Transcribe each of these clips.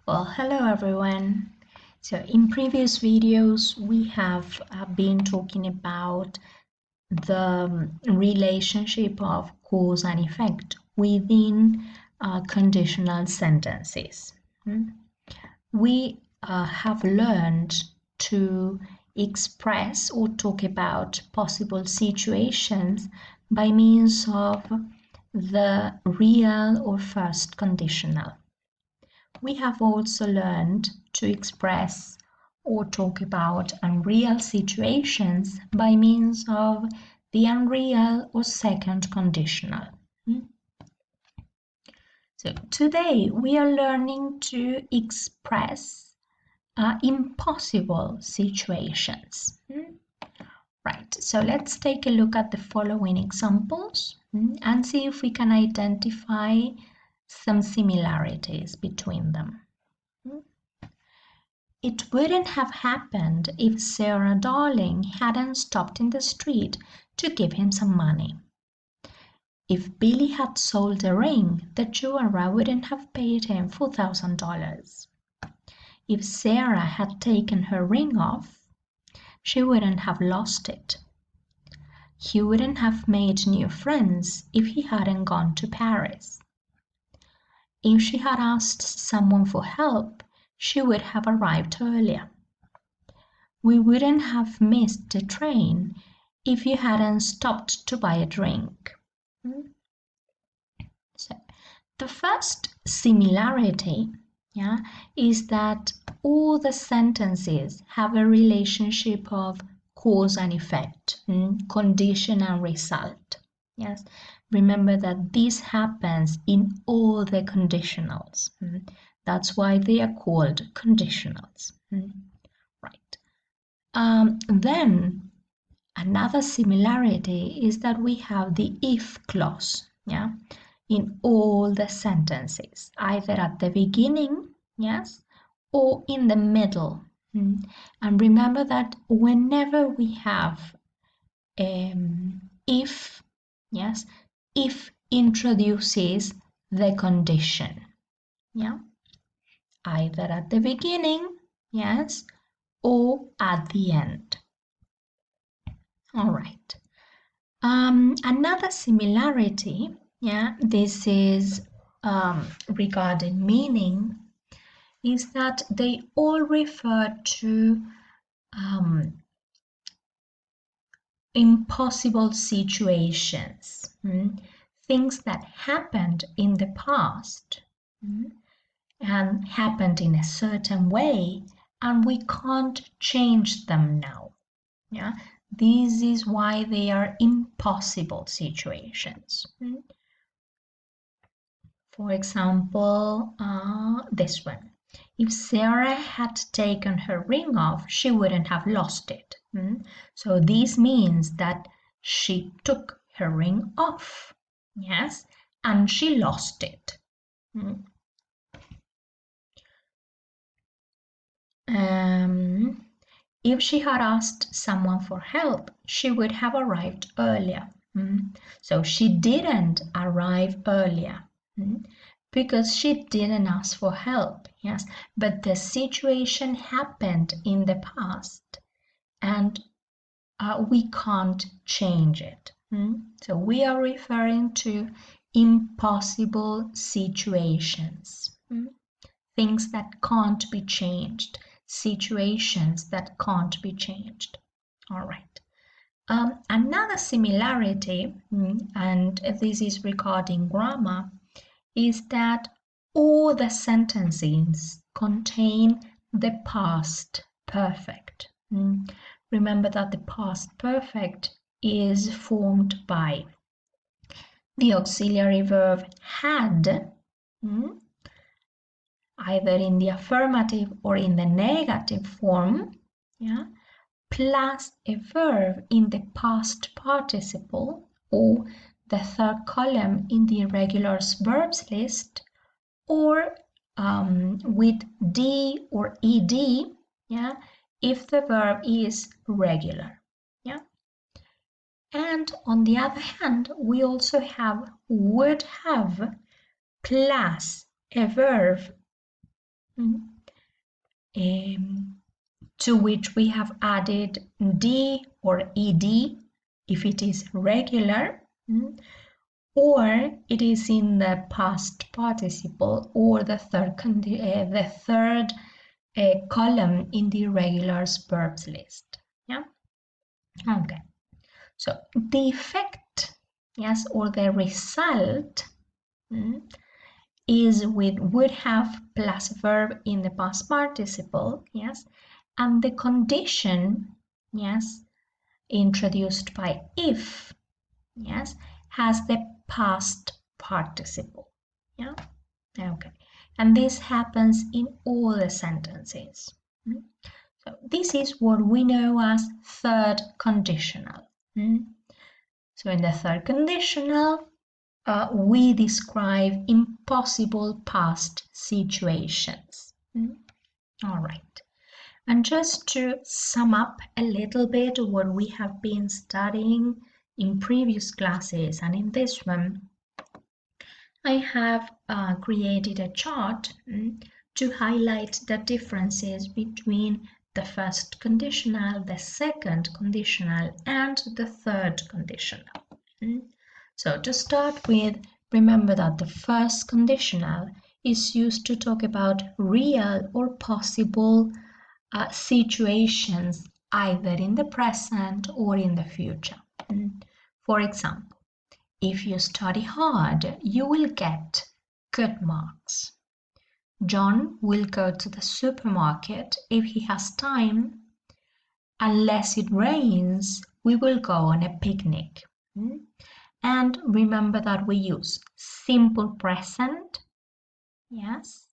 Well, hello everyone. So in previous videos, we have been talking about the relationship of cause and effect within conditional sentences. We have learned to express or talk about possible situations by means of the real or first conditional. We have also learned to express or talk about unreal situations by means of the unreal or second conditional. So today we are learning to express impossible situations. Right, so let's take a look at the following examples and see if we can identify some similarities between them. It wouldn't have happened if Sarah Darling hadn't stopped in the street to give him some money. If Billy had sold the ring, the jeweler wouldn't have paid him $4,000. If Sarah had taken her ring off, she wouldn't have lost it. He wouldn't have made new friends if he hadn't gone to Paris. If she had asked someone for help, she would have arrived earlier. We wouldn't have missed the train if you hadn't stopped to buy a drink. So, the first similarity is that all the sentences have a relationship of cause and effect, condition and result. Yes, remember that this happens in all the conditionals. That's why they are called conditionals. Right. Then another similarity is that we have the if clause, in all the sentences, either at the beginning, yes, or in the middle. And remember that whenever we have if, yes, if introduces the condition, either at the beginning, yes, or at the end. All right. Another similarity, this is regarding meaning, is that they all refer to impossible situations, things that happened in the past and happened in a certain way, and we can't change them now. This is why they are impossible situations. For example, this one. If Sarah had taken her ring off, she wouldn't have lost it. So this means that she took her ring off, yes, and she lost it. If she had asked someone for help, she would have arrived earlier. So she didn't arrive earlier because she didn't ask for help, yes, but the situation happened in the past and we can't change it. So we are referring to impossible situations, things that can't be changed, situations that can't be changed. All right. Another similarity, and this is regarding grammar, is that all the sentences contain the past perfect. Remember that the past perfect is formed by the auxiliary verb had, either in the affirmative or in the negative form, plus a verb in the past participle or the third column in the irregular verbs list, or with D or ED, if the verb is regular. And on the other hand, we also have would have plus a verb to which we have added d or ed if it is regular, or it is in the past participle or the third column in the irregulars verbs list. Yeah. Okay. So the effect, yes, or the result is with would have plus verb in the past participle, yes, and the condition, yes, introduced by if, yes, has the past participle. Yeah. Okay. And this happens in all the sentences. So this is what we know as third conditional. So in the third conditional, we describe impossible past situations. All right. And just to sum up a little bit what we have been studying in previous classes and in this one, I have created a chart to highlight the differences between the first conditional, the second conditional, and the third conditional. So to start with, remember that the first conditional is used to talk about real or possible situations either in the present or in the future. For example, if you study hard, you will get good marks. John will go to the supermarket if he has time. Unless it rains, we will go on a picnic. And remember that we use simple present, yes,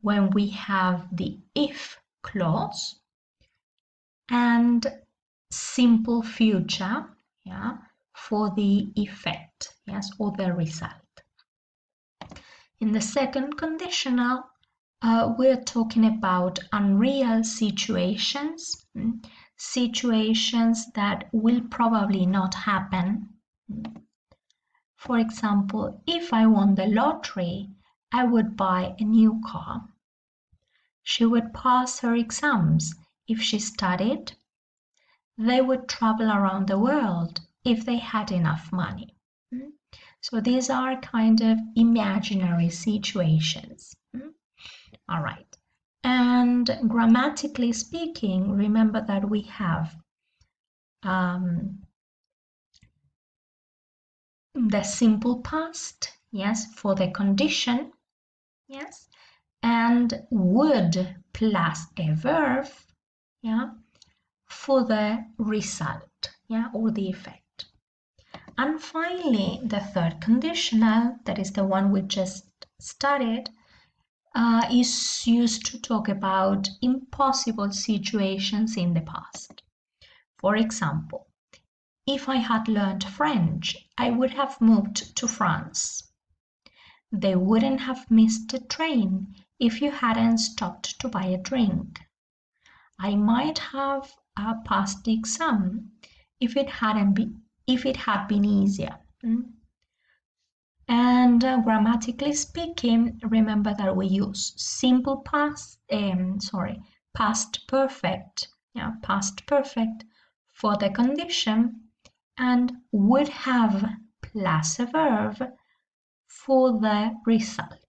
when we have the if clause, and simple future, yeah, for the effect, yes, or the result. In the second conditional, we're talking about unreal situations, situations that will probably not happen. For example, if I won the lottery, I would buy a new car. She would pass her exams if she studied. They would travel around the world if they had enough money. So these are kind of imaginary situations. All right. And grammatically speaking, remember that we have the simple past, yes, for the condition, yes, and would plus a verb, yeah, for the result, yeah, or the effect. And finally, the third conditional, that is the one we just studied, is used to talk about impossible situations in the past. For example, if I had learned French, I would have moved to France. They wouldn't have missed the train if you hadn't stopped to buy a drink. I might have passed the exam if it had been easier. And grammatically speaking, remember that we use simple past perfect, yeah, past perfect for the condition, and would have plus a verb for the result.